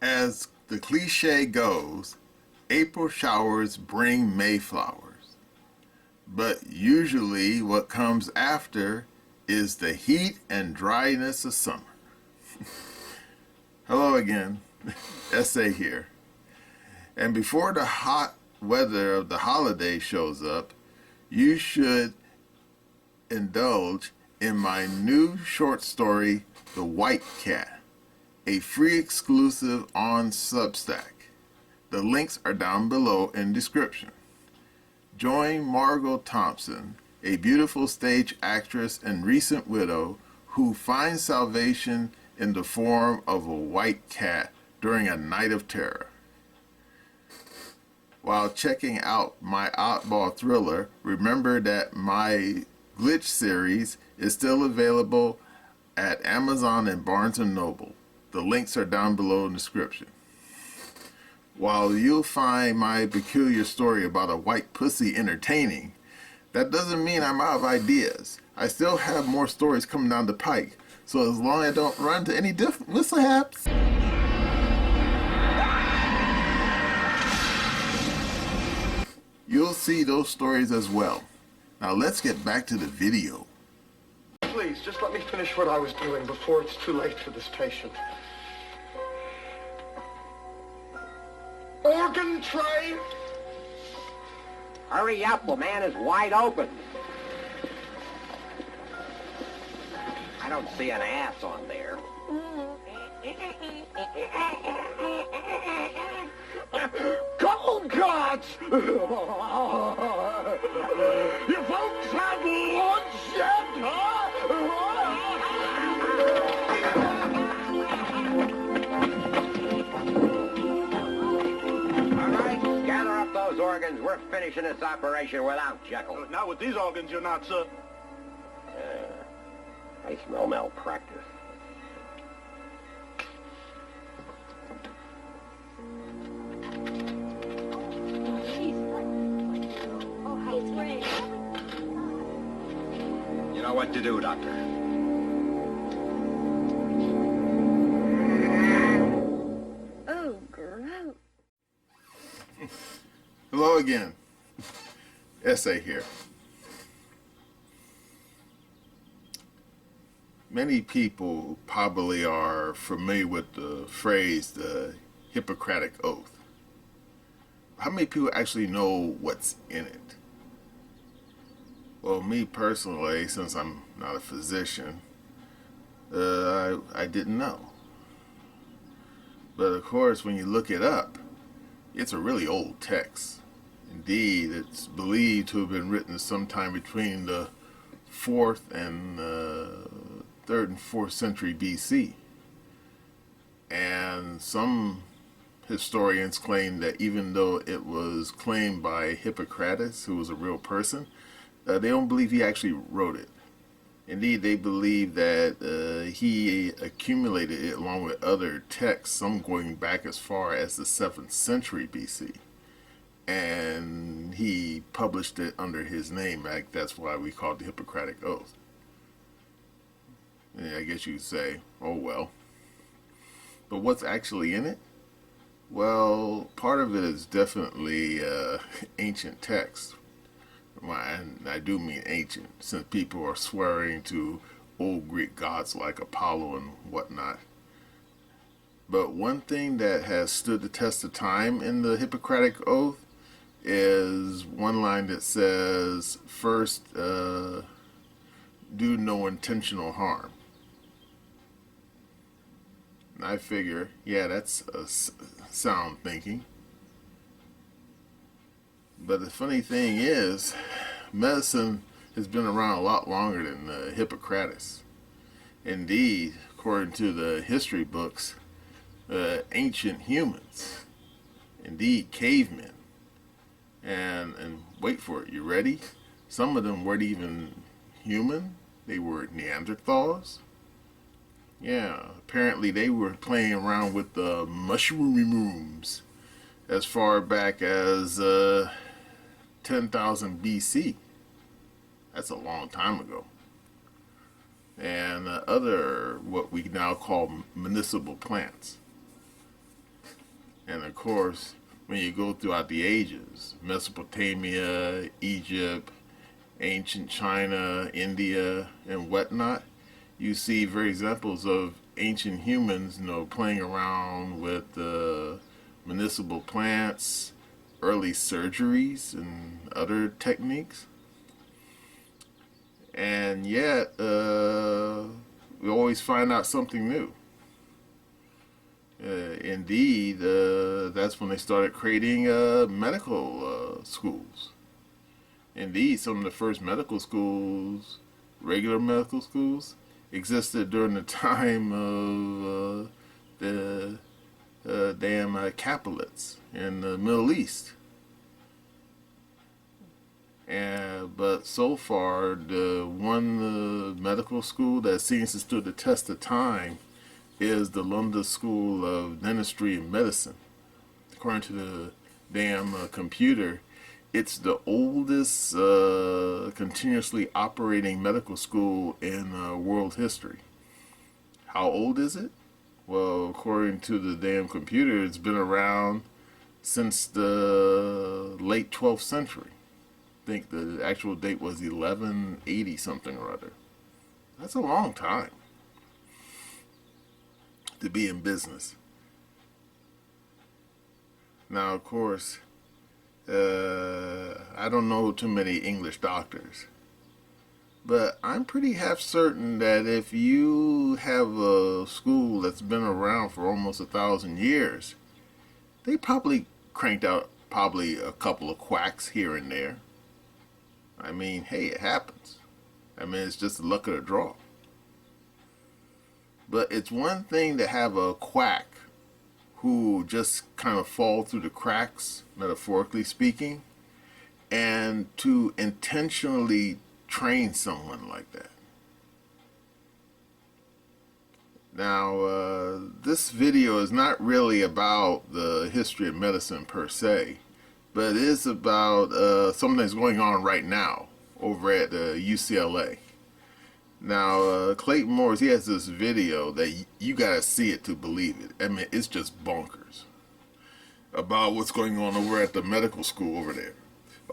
As the cliche goes, April showers bring May flowers. But usually what comes after is the heat and dryness of summer. Hello again, Essay here. And before the hot weather of the holiday shows up, you should indulge in my new short story, The White Cat, a free exclusive on Substack. The links are down below in description. Join Margot Thompson, a beautiful stage actress and recent widow who finds salvation in the form of a white cat during a night of terror. While checking out my oddball thriller, remember that my Glitch series is still available at Amazon and Barnes & Noble. The links are down below in the description. While you'll find my peculiar story about a white pussy entertaining, that doesn't mean I'm out of ideas. I still have more stories coming down the pike, so as long as I don't run into any mishaps, you'll see those stories as well. Now let's get back to the video. Please, just let me finish what I was doing before it's too late for this patient. Organ tray! Hurry up, the man is wide open. I don't see an ass on there. Cold cuts! You folks have lunch yet, huh? All right, gather up those organs. We're finishing this operation without Jekyll. Not with these organs, you're not, sir. I smell malpractice. You know what to do, Doctor. Oh, gross. Hello again, Essay here. Many people probably are familiar with the phrase, the Hippocratic Oath. How many people actually know what's in it? Well, me personally, since I'm not a physician, I didn't know. But of course, when you look it up, it's a really old text. Indeed, it's believed to have been written sometime between the 4th and 3rd and 4th century BC. And some historians claim that even though it was claimed by Hippocrates, who was a real person, they don't believe he actually wrote it. Indeed, they believe that he accumulated it along with other texts, some going back as far as the 7th century BC. And he published it under his name. That's why we call it the Hippocratic Oath. And I guess you could say, oh well. But what's actually in it? Well, part of it is definitely ancient text. And I do mean ancient, since people are swearing to old Greek gods like Apollo and whatnot. But one thing that has stood the test of time in the Hippocratic Oath is one line that says, first, do no intentional harm. And I figure, yeah, that's sound thinking. But the funny thing is, medicine has been around a lot longer than Hippocrates. Indeed, according to the history books, ancient humans, indeed cavemen, and wait for it, you ready? Some of them weren't even human, they were Neanderthals. Yeah, apparently they were playing around with the mushrooms as far back as 10,000 BC. That's a long time ago. And other, what we now call medicinal plants. And of course, when you go throughout the ages, Mesopotamia, Egypt, ancient China, India, and whatnot, you see very examples of ancient humans, playing around with medicinal plants, early surgeries, and other techniques. And yet, we always find out something new. Indeed, that's when they started creating medical schools. Indeed, some of the first medical schools, regular medical schools, existed during the time of the damn Capulets in the Middle East. But so far, the one medical school that seems to stood the test of time is the London School of Dentistry and Medicine. According to the damn computer, it's the oldest continuously operating medical school in world history. How old is it? Well, according to the damn computer, it's been around since the late 12th century. I think the actual date was 1180 something or other. That's a long time to be in business. Now, of course, I don't know too many English doctors, but I'm pretty half certain that if you have a school that's been around for almost 1,000 years, they probably cranked out a couple of quacks here and there. I mean, hey, it happens. I mean, it's just the luck of the draw. But it's one thing to have a quack who just kind of fall through the cracks, metaphorically speaking, and to intentionally train someone like that. Now, this video is not really about the history of medicine per se, but it is about something that's going on right now over at UCLA. Now, Clayton Morris, he has this video that you gotta see it to believe it. I mean, it's just bonkers about what's going on over at the medical school over there.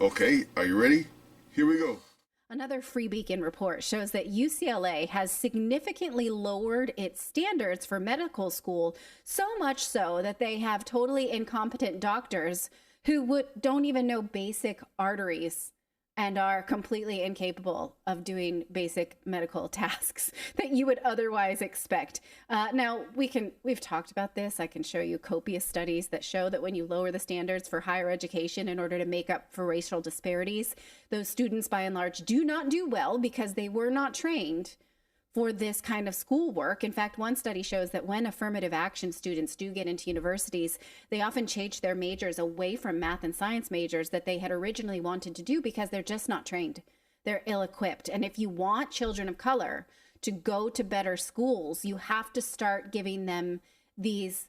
Okay, are you ready? Here we go. Another Free Beacon report shows that UCLA has significantly lowered its standards for medical school, so much so that they have totally incompetent doctors who don't even know basic arteries and are completely incapable of doing basic medical tasks that you would otherwise expect. Now, we've talked about this. I can show you copious studies that show that when you lower the standards for higher education in order to make up for racial disparities, those students by and large do not do well because they were not trained for this kind of schoolwork. In fact, one study shows that when affirmative action students do get into universities, they often change their majors away from math and science majors that they had originally wanted to do because they're just not trained. They're ill-equipped. And if you want children of color to go to better schools, you have to start giving them these,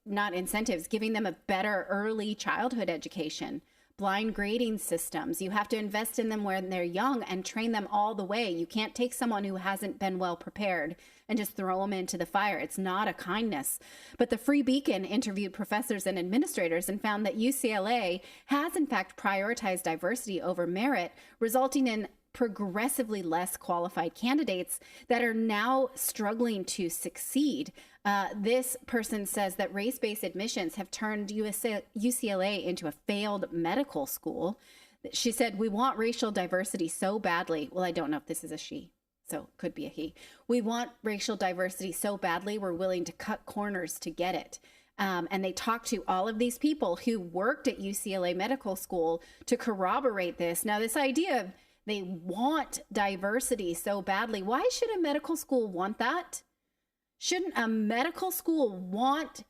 not incentives, giving them a better early childhood education. Blind grading systems. You have to invest in them when they're young and train them all the way. You can't take someone who hasn't been well prepared and just throw them into the fire. It's not a kindness. But the Free Beacon interviewed professors and administrators and found that UCLA has in fact prioritized diversity over merit, resulting in progressively less qualified candidates that are now struggling to succeed. This person says that race-based admissions have turned UCLA into a failed medical school. She said, "We want racial diversity so badly." Well, I don't know if this is a she, so it could be a he. "We want racial diversity so badly, we're willing to cut corners to get it." And they talked to all of these people who worked at UCLA Medical School to corroborate this. Now, this idea of they want diversity so badly, why should a medical school want that? Shouldn't a medical school want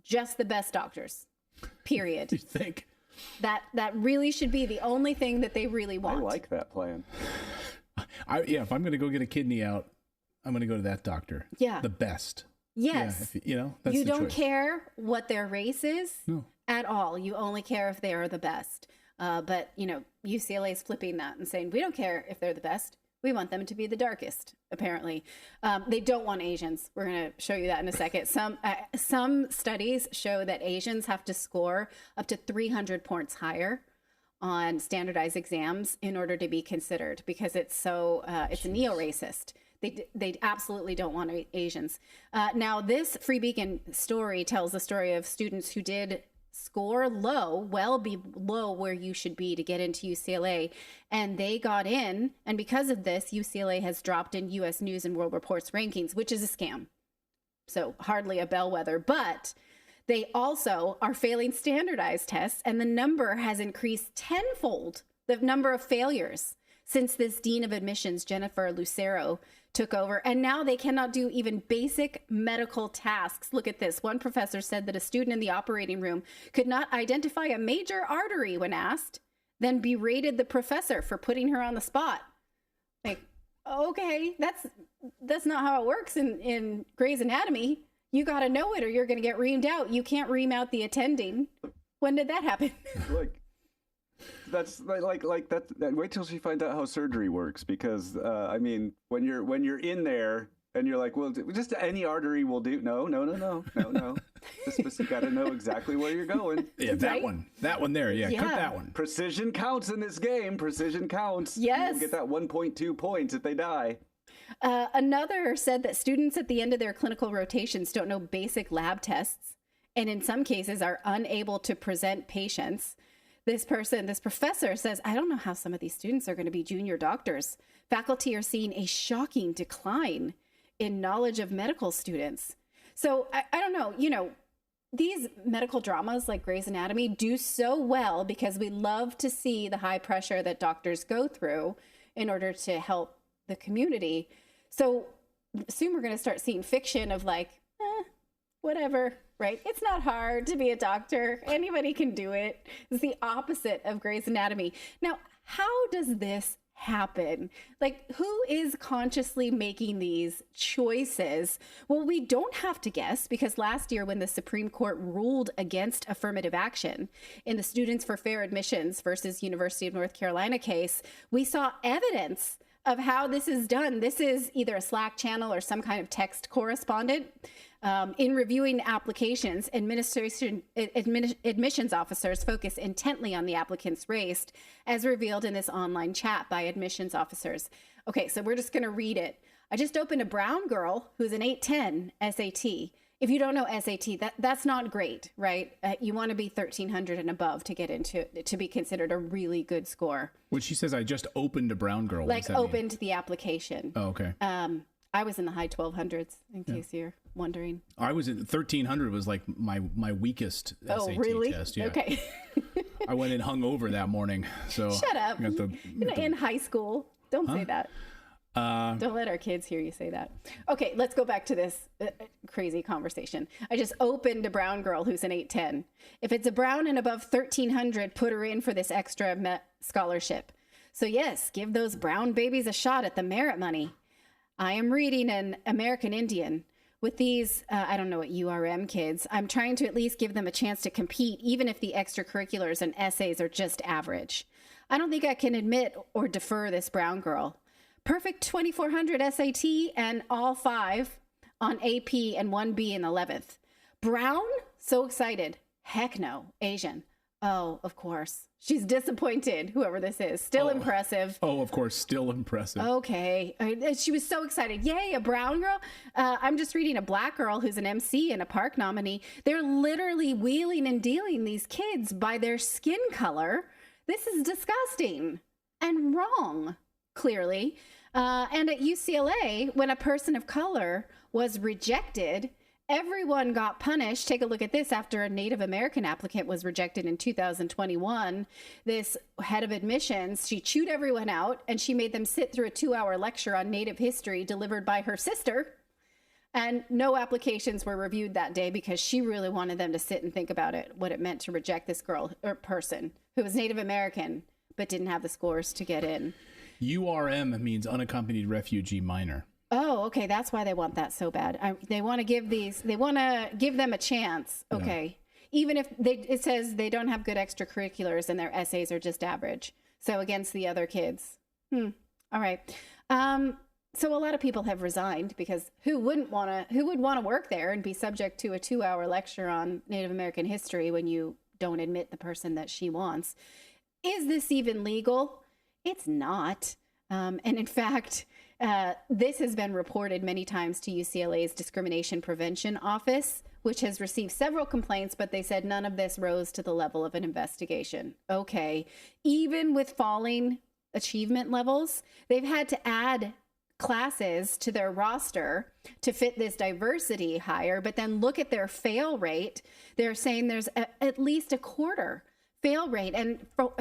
just the best doctors? Period. You think? That really should be the only thing that they really want. I like that plan. If I'm going to go get a kidney out, I'm going to go to that doctor. Yeah. The best. Yes. Yeah, that's you the don't choice. care what their race is at all. You only care if they are the best. But UCLA is flipping that and saying, we don't care if they're the best. We want them to be the darkest, apparently. They don't want Asians. We're going to show you that in a second. Some studies show that Asians have to score up to 300 points higher on standardized exams in order to be considered, because it's it's neo-racist. They absolutely don't want Asians. Now, this Free Beacon story tells the story of students who did score low, well below where you should be to get into UCLA, and they got in. And because of this, UCLA has dropped in U.S. News and World Report's rankings, which is a scam. So hardly a bellwether, but they also are failing standardized tests, and the number has increased tenfold, the number of failures, since this dean of admissions, Jennifer Lucero, took over. And now they cannot do even basic medical tasks. Look at this. One professor said that a student in the operating room could not identify a major artery when asked, then berated the professor for putting her on the spot. Like, okay, that's not how it works in Grey's Anatomy. You got to know it or you're going to get reamed out. You can't ream out the attending. When did that happen? That's like that. Wait till she finds out how surgery works, because I mean, when you're in there and you're like, well, just any artery will do. No. Just you got to know exactly where you're going. Yeah, that one there. Yeah, cut that one. Precision counts in this game. Precision counts. Yes. You'll get that 1.2 points if they die. Another said that students at the end of their clinical rotations don't know basic lab tests, and in some cases are unable to present patients. This professor says, I don't know how some of these students are going to be junior doctors. Faculty are seeing a shocking decline in knowledge of medical students. So I don't know, these medical dramas like Grey's Anatomy do so well because we love to see the high pressure that doctors go through in order to help the community. So soon we're going to start seeing fiction of like, whatever, right? It's not hard to be a doctor. Anybody can do it. It's the opposite of Grey's Anatomy. Now, how does this happen? Like, who is consciously making these choices? Well, we don't have to guess, because last year when the Supreme Court ruled against affirmative action in the Students for Fair Admissions versus University of North Carolina case, we saw evidence of how this is done. This is either a Slack channel or some kind of text correspondent. In reviewing applications, admissions officers focus intently on the applicant's race, as revealed in this online chat by admissions officers. Okay, so we're just going to read it. I just opened a brown girl who's an 810 SAT. If you don't know SAT, that's not great, right? You want to be 1300 and above to get into to be considered a really good score. When she says, I just opened a brown girl. Like opened the application. Oh, okay. I was in the high 1200s, in case you're wondering. I was in 1300 was like my weakest SAT really? test. Yeah. Okay. I went in hungover that morning. So shut up. In high school. Don't say that. Don't let our kids hear you say that. Okay, let's go back to this crazy conversation. I just opened a brown girl who's an 810. If it's a brown and above 1300, put her in for this extra scholarship. So yes, give those brown babies a shot at the merit money. I am reading an American Indian. With these, I don't know what URM kids, I'm trying to at least give them a chance to compete, even if the extracurriculars and essays are just average. I don't think I can admit or defer this brown girl. Perfect 2400 SAT and all 5 on AP and 1B in 11th. Brown? So excited. Heck no. Asian. Oh, of course. She's disappointed, whoever this is. Still impressive. Oh, of course. Still impressive. Okay. She was so excited. Yay, a brown girl. I'm just reading a black girl who's an MC and a park nominee. They're literally wheeling and dealing these kids by their skin color. This is disgusting and wrong, clearly. And at UCLA, when a person of color was rejected, everyone got punished. Take a look at this. After a Native American applicant was rejected in 2021, this head of admissions, she chewed everyone out and she made them sit through a 2-hour lecture on Native history delivered by her sister. And no applications were reviewed that day because she really wanted them to sit and think about it, what it meant to reject this girl or person who was Native American but didn't have the scores to get in. URM means unaccompanied refugee minor. Oh, okay. That's why they want that so bad. They want to give them a chance. Okay. Yeah. Even if it says they don't have good extracurriculars and their essays are just average. So against the other kids. All right. So a lot of people have resigned because who would want to work there and be subject to a 2-hour lecture on Native American history when you don't admit the person that she wants? Is this even legal? It's not. And in fact, this has been reported many times to UCLA's Discrimination Prevention Office, which has received several complaints, but they said none of this rose to the level of an investigation. Okay. Even with falling achievement levels, they've had to add classes to their roster to fit this diversity hire, but then look at their fail rate. They're saying there's at least a quarter fail rate. And for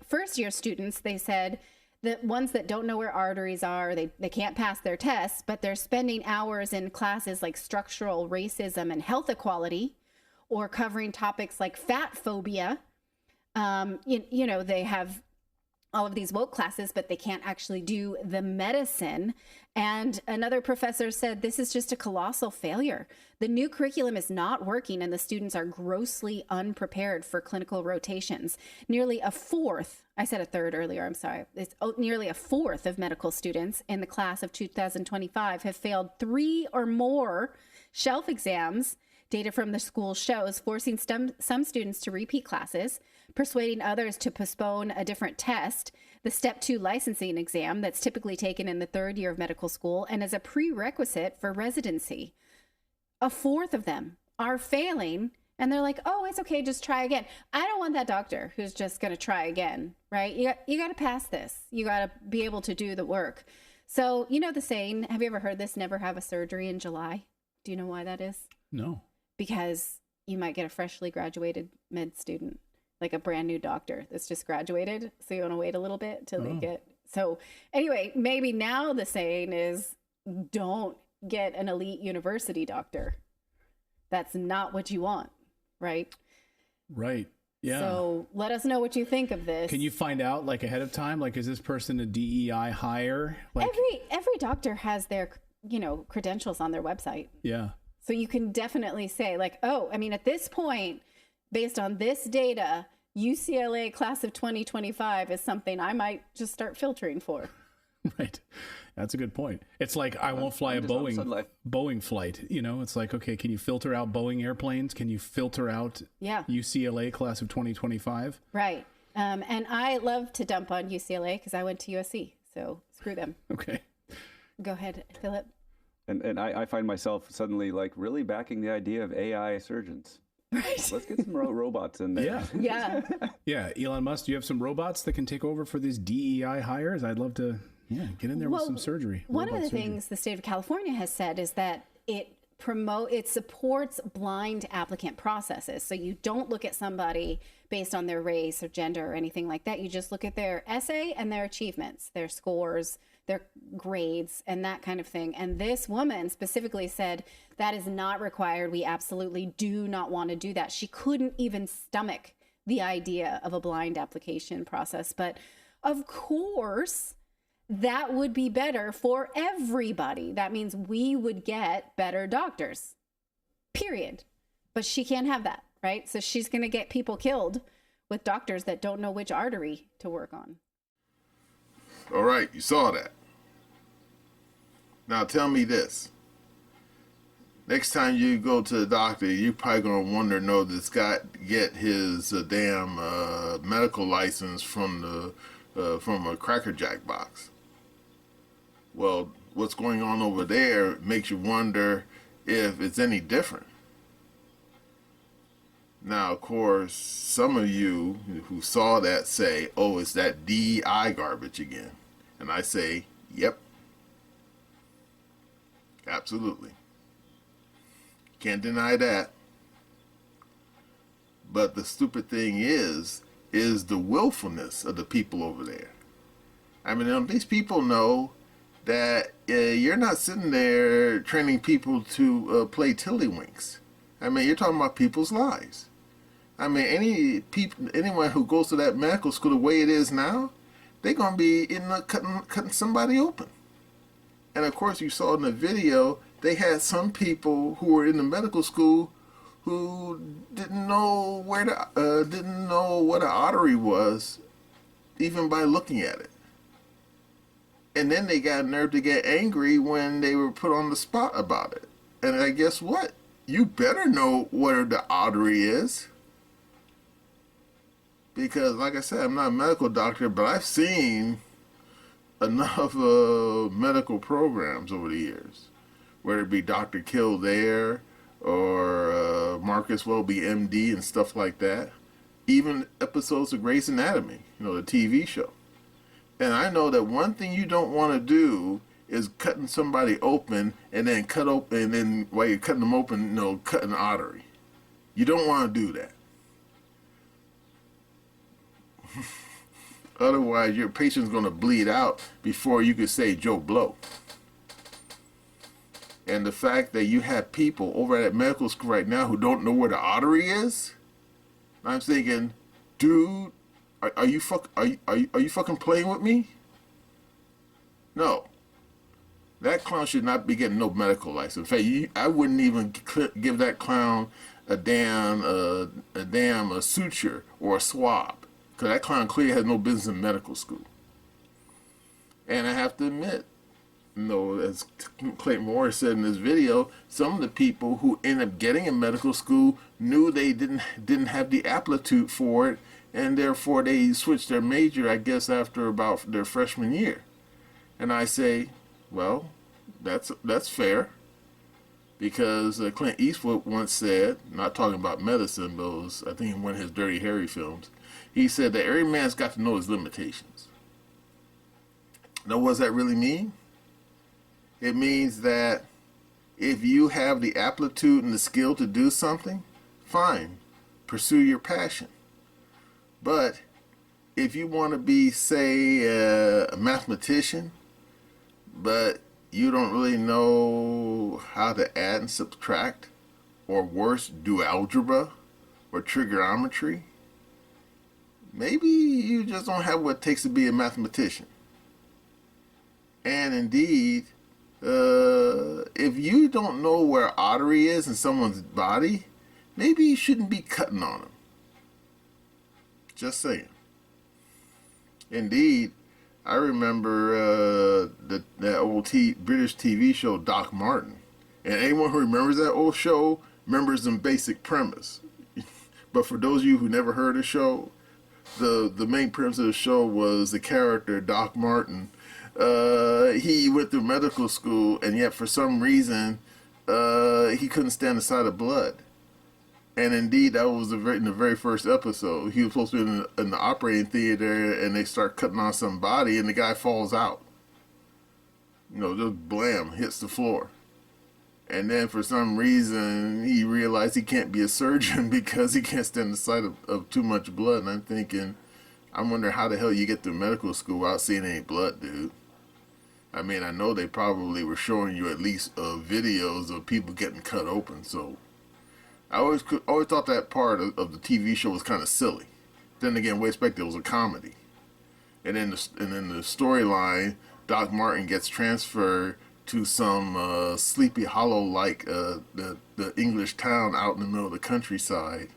first year students, they said the ones that don't know where arteries are, they can't pass their tests, but they're spending hours in classes like structural racism and health equality, or covering topics like fat phobia. They have all of these woke classes, but they can't actually do the medicine. And another professor said, this is just a colossal failure. The new curriculum is not working and the students are grossly unprepared for clinical rotations. Nearly a fourth, I said a third earlier, I'm sorry. It's nearly a fourth of medical students in the class of 2025 have failed 3 or more shelf exams. Data from the school shows, forcing some students to repeat classes, persuading others to postpone a different test, the Step 2 licensing exam that's typically taken in the 3rd year of medical school and is a prerequisite for residency. A fourth of them are failing, and they're like, oh, it's okay, just try again. I don't want that doctor who's just going to try again, right? You got to pass this. You got to be able to do the work. So, you know the saying, have you ever heard this, never have a surgery in July? Do you know why that is? No. Because you might get a freshly graduated med student, like a brand new doctor that's just graduated. So you want to wait a little bit till they get. So anyway, maybe now the saying is don't get an elite university doctor. That's not what you want, right? Right. Yeah. So let us know what you think of this. Can you find out like ahead of time? Like, is this person a DEI hire? Like, every doctor has their, credentials on their website. Yeah. So you can definitely say like, oh, I mean, at this point, based on this data, UCLA class of 2025 is something I might just start filtering for. Right. That's a good point. It's like, I won't fly a Boeing flight. It's like, okay, can you filter out Boeing airplanes? Can you filter out UCLA class of 2025? Right. And I love to dump on UCLA because I went to USC. So screw them. Okay. Go ahead, Philip. And I find myself suddenly like really backing the idea of AI surgeons. Right. Let's get some robots in there. Yeah. Yeah. Elon Musk, do you have some robots that can take over for these DEI hires? I'd love to get in there with some surgery. One of the things the state of California has said is that it supports blind applicant processes. So you don't look at somebody based on their race or gender or anything like that. You just look at their essay and their achievements, their scores, their grades, and that kind of thing. And this woman specifically said that is not required. We absolutely do not want to do that. She couldn't even stomach the idea of a blind application process. But of course, that would be better for everybody. That means we would get better doctors, period. But she can't have that, right? So she's going to get people killed with doctors that don't know which artery to work on. All right, you saw that. Now tell me this. Next time you go to the doctor, you're probably going to wonder, this guy get his damn medical license from a Cracker Jack box. Well, what's going on over there makes you wonder if it's any different. Now, of course, some of you who saw that say, oh, it's that DEI garbage again. And I say, yep. Absolutely. Can't deny that. But the stupid thing is the willfulness of the people over there. I mean, these people know that you're not sitting there training people to play tiddlywinks. I mean, you're talking about people's lives. I mean, anyone who goes to that medical school the way it is now, they're going to be cutting somebody open. And of course, you saw in the video, they had some people who were in the medical school who didn't know what an artery was, even by looking at it. And then they got nerve to get angry when they were put on the spot about it. And I guess what? You better know where the artery is. Because, like I said, I'm not a medical doctor, but I've seen enough medical programs over the years. Whether it be Dr. Kildare or Marcus Welby, MD, and stuff like that. Even episodes of Grey's Anatomy, the TV show. And I know that one thing you don't want to do is cutting somebody open and then cut open, and then while you're cutting them open, cut an artery. You don't want to do that. Otherwise, your patient's going to bleed out before you could say Joe Blow. And the fact that you have people over at medical school right now who don't know where the artery is, I'm thinking, dude, are you fucking playing with me? No. That clown should not be getting no medical license. In fact, I wouldn't even give that clown a damn suture or a swab, because that clown clearly has no business in medical school. And I have to admit, as Clayton Morris said in this video, some of the people who end up getting in medical school knew they didn't have the aptitude for it, and therefore they switched their major, I guess, after about their freshman year. And I say, well, that's fair, because Clint Eastwood once said, not talking about medicine, but it was, I think, in one of his Dirty Harry films, he said that every man's got to know his limitations. Now, what does that really mean? It means that if you have the aptitude and the skill to do something, fine, pursue your passion. But if you want to be, say, a mathematician, but you don't really know how to add and subtract, or worse, do algebra or trigonometry, maybe you just don't have what it takes to be a mathematician. And indeed, if you don't know where artery is in someone's body, maybe you shouldn't be cutting on them. Just saying. Indeed, I remember that old British TV show Doc Martin. And anyone who remembers that old show remembers the basic premise. But for those of you who never heard the show, the main premise of the show was the character Doc Martin. He went through medical school, and yet for some reason he couldn't stand the sight of blood. And indeed, that was in the very first episode. He was supposed to be in the operating theater, and they start cutting on somebody, and the guy falls out. Just blam, hits the floor. And then for some reason, he realized he can't be a surgeon because he can't stand the sight of too much blood. And I'm thinking, I wonder how the hell you get through medical school without seeing any blood, dude. I mean, I know they probably were showing you at least videos of people getting cut open, so I always thought that part of the TV show was kind of silly. Then again, we expected it was a comedy. And then the storyline, Doc Martin gets transferred to some Sleepy Hollow, like the English town out in the middle of the countryside,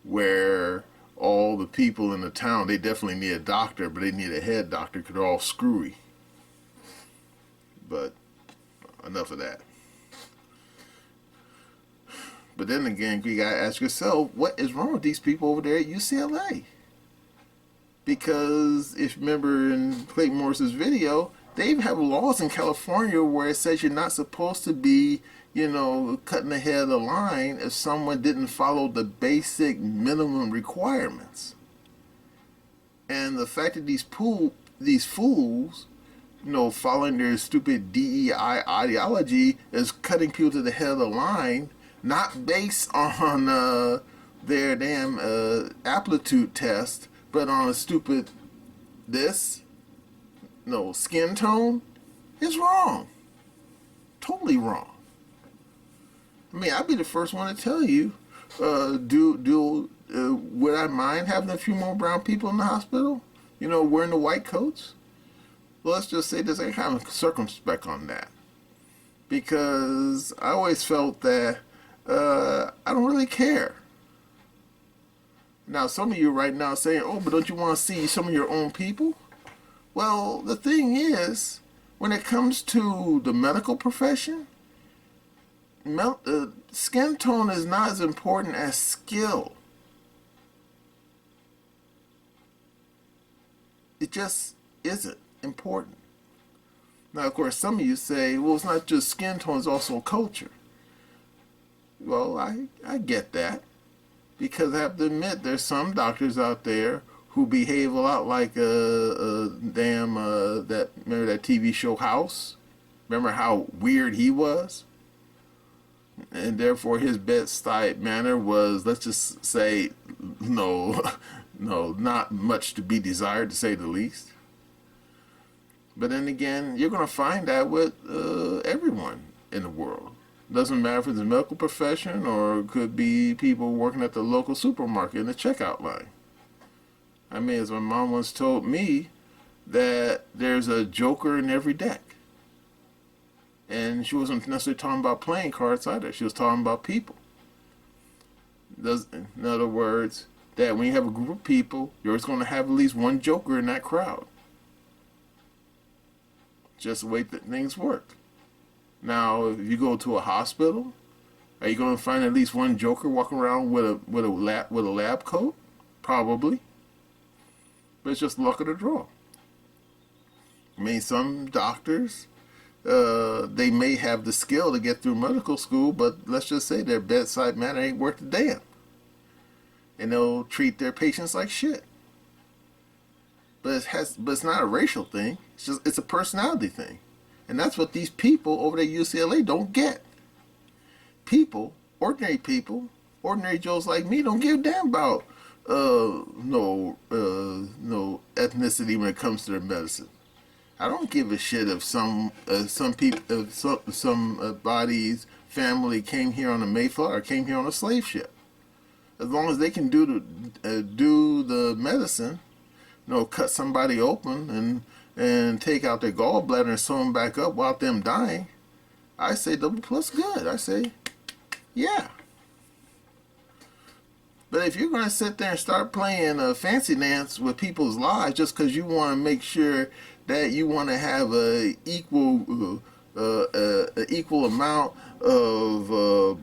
where all the people in the town, they definitely need a doctor, but they need a head doctor because they're all screwy. But enough of that. But then again, you gotta ask yourself, what is wrong with these people over there at UCLA? Because if you remember in Clayton Morris's video, they have laws in California where it says you're not supposed to be, cutting ahead of the line if someone didn't follow the basic minimum requirements. And the fact that these fools, following their stupid DEI ideology, is cutting people to the head of the line, not based on their damn aptitude test, but on a stupid skin tone, is wrong. Totally wrong. I mean, I'd be the first one to tell you, would I mind having a few more brown people in the hospital? Wearing the white coats? Well, let's just say this, I'm kind of circumspect on that. Because I always felt that I don't really care. Now, some of you right now are saying, oh, but don't you want to see some of your own people? Well, the thing is, when it comes to the medical profession, skin tone is not as important as skill. It just isn't important. Now, of course, some of you say, well, it's not just skin tone, it's also culture. Well, I get that. Because I have to admit, there's some doctors out there who behave a lot like remember that TV show House? Remember how weird he was? And therefore his bedside manner was, let's just say, not much to be desired, to say the least. But then again, you're going to find that with everyone in the world. Doesn't matter if it's a medical profession or it could be people working at the local supermarket in the checkout line. I mean, as my mom once told me, that there's a joker in every deck. And she wasn't necessarily talking about playing cards either. She was talking about people. In other words, that when you have a group of people, you're always going to have at least one joker in that crowd. Just the way that things work. Now, if you go to a hospital, are you going to find at least one joker walking around with a lab coat? Probably. But it's just luck of the draw. I mean, some doctors, they may have the skill to get through medical school, but let's just say their bedside manner ain't worth a damn. And they'll treat their patients like shit. But it's not a racial thing. It's a personality thing. And that's what these people over at UCLA don't get. Ordinary Joes like me don't give a damn about no ethnicity when it comes to their medicine. I don't give a shit if somebody's family came here on a Mayflower or came here on a slave ship. As long as they can do the medicine, cut somebody open and take out their gallbladder and sew them back up without them dying, I say double plus good. I say, yeah. But if you're going to sit there and start playing a fancy dance with people's lives just because you want to make sure that you want to have a equal amount of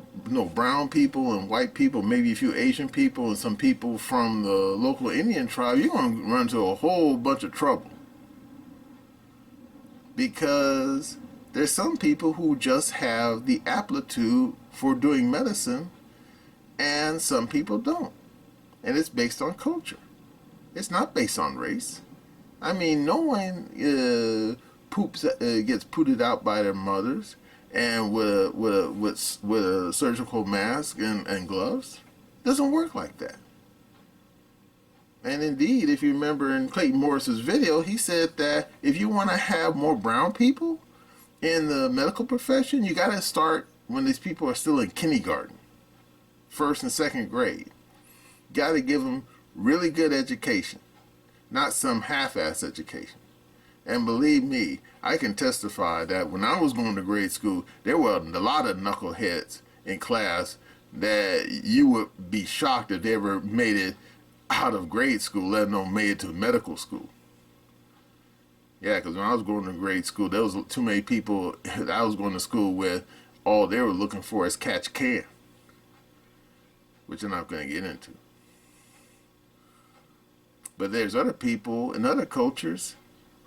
brown people and white people, maybe a few Asian people and some people from the local Indian tribe, you're going to run into a whole bunch of trouble. Because there's some people who just have the aptitude for doing medicine and some people don't. And it's based on culture. It's not based on race. I mean, no one gets pooted out by their mothers and with a surgical mask and gloves. It doesn't work like that. And indeed, if you remember in Clayton Morris's video, he said that if you want to have more brown people in the medical profession, you got to start when these people are still in kindergarten, first and second grade. You got to give them really good education, not some half-ass education. And believe me, I can testify that when I was going to grade school, there were a lot of knuckleheads in class that you would be shocked if they ever made it out of grade school, let alone made it to medical school. Yeah, because when I was going to grade school, there was too many people that I was going to school with, all they were looking for is catch can, which I'm not going to get into. But there's other people in other cultures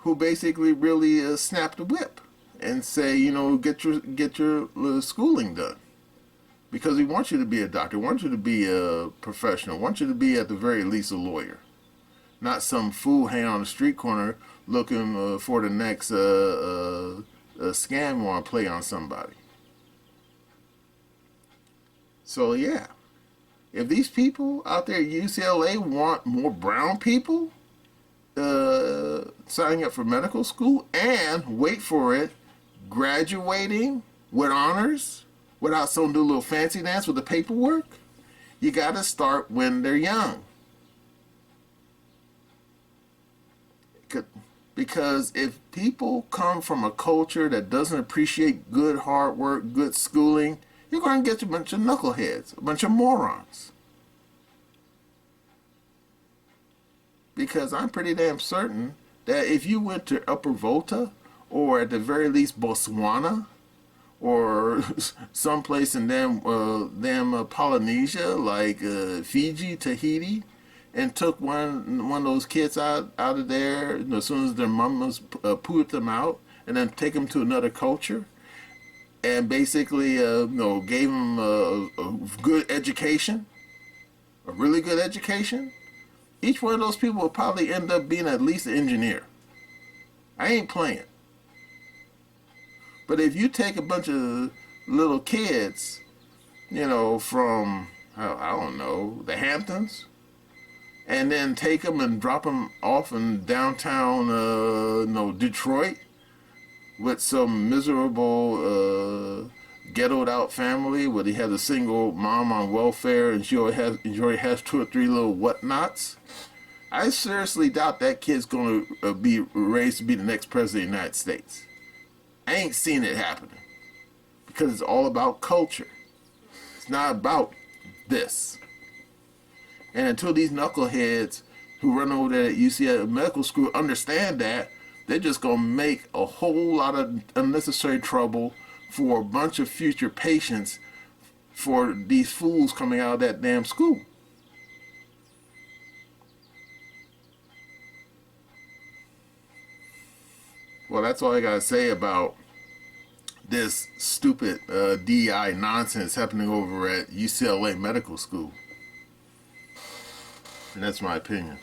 who basically really snap the whip and say, get your schooling done. Because we want you to be a doctor, we want you to be a professional, we want you to be at the very least a lawyer. Not some fool hanging on the street corner looking for the next scam you want to play on somebody. So yeah, if these people out there at UCLA want more brown people signing up for medical school and, wait for it, graduating with honors, without some do a little fancy dance with the paperwork, you got to start when they're young. Because if people come from a culture that doesn't appreciate good hard work, good schooling, you're going to get a bunch of knuckleheads, a bunch of morons. Because I'm pretty damn certain that if you went to Upper Volta, or at the very least Botswana, or someplace in damn Polynesia, like Fiji, Tahiti, and took one of those kids out of there, as soon as their mamas pooped them out, and then take them to another culture, and basically gave them a good education, a really good education, each one of those people will probably end up being at least an engineer. I ain't playing. But if you take a bunch of little kids, from, I don't know, the Hamptons, and then take them and drop them off in downtown, Detroit, with some miserable, ghettoed out family where they have a single mom on welfare and she already has 2 or 3 little whatnots, I seriously doubt that kid's going to be raised to be the next president of the United States. I ain't seen it happening, because it's all about culture. It's not about this. And until these knuckleheads who run over there at UCLA Medical School understand that, they're just going to make a whole lot of unnecessary trouble for a bunch of future patients for these fools coming out of that damn school. Well, that's all I got to say about this stupid DEI nonsense happening over at UCLA Medical School. And that's my opinion.